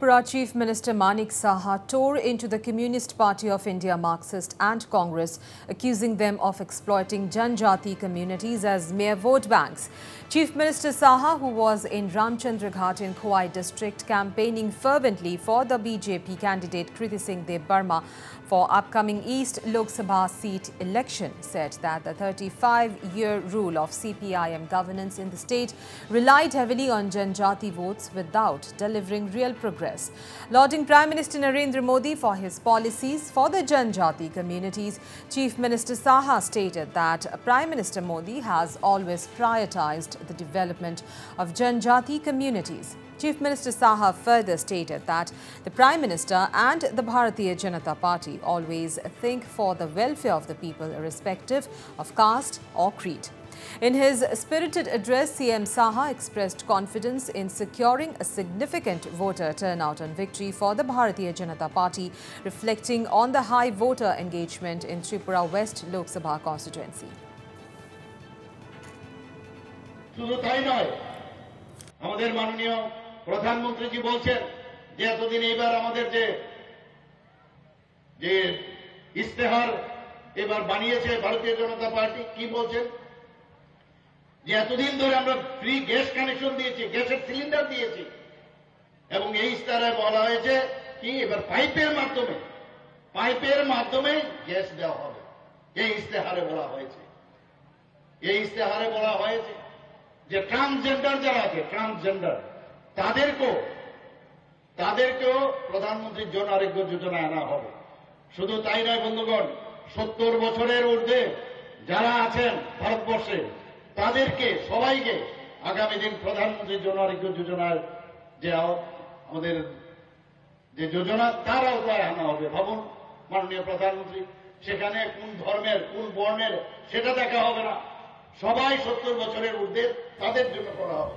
Tripura Chief Minister Manik Saha tore into the Communist Party of India, Marxist and Congress, accusing them of exploiting Janjati communities as mere vote banks. Chief Minister Saha, who was in Ramchandra Ghat in Khowai district campaigning fervently for the BJP candidate Kriti Singh Deb Burma for upcoming East Lok Sabha seat election, said that the 35-year rule of CPIM governance in the state relied heavily on Janjati votes without delivering real progress. Lauding Prime Minister Narendra Modi for his policies for the Janjati communities, Chief Minister Saha stated that Prime Minister Modi has always prioritized the development of Janjati communities. Chief Minister Saha further stated that the Prime Minister and the Bharatiya Janata Party always think for the welfare of the people irrespective of caste or creed. In his spirited address, CM Saha expressed confidence in securing a significant voter turnout and victory for the Bharatiya Janata Party, reflecting on the high voter engagement in Tripura West Lok Sabha constituency. আমাদের মাননীয় প্রধানমন্ত্রীজি বলছেন যে এতদিন এইবার আমাদের যে ইস্তেহার এবার বানিয়েছে ভারতীয় জনতা পার্টি কি বলছেন যে এতদিন ধরে আমরা ফ্রি গ্যাস কানেকশন দিয়েছি, গ্যাসের সিলিন্ডার দিয়েছি এবং এই ইস্তেহারে বলা হয়েছে কি এবার পাইপের মাধ্যমে গ্যাস দেওয়া হবে। এই ইস্তেহারে বলা হয়েছে যে ট্রান্সজেন্ডার যারা আছে তাদেরকেও প্রধানমন্ত্রীর জন আরোগ্য যোজনা আনা হবে। শুধু তাই নয় বন্ধুগণ, 70 বছরের ঊর্ধ্বে যারা আছেন ভারতবর্ষে তাদেরকে সবাইকে আগামী দিন প্রধানমন্ত্রীর জন আরোগ্য যোজনার যে আমাদের যে যোজনা তার আওতায় আনা হবে। ভাবুন মাননীয় প্রধানমন্ত্রী, সেখানে কোন ধর্মের কোন বর্ণের সেটা দেখা হবে না, সবাই 70 বছরের ঊর্ধ্বে তাদের জন্য করা হবে।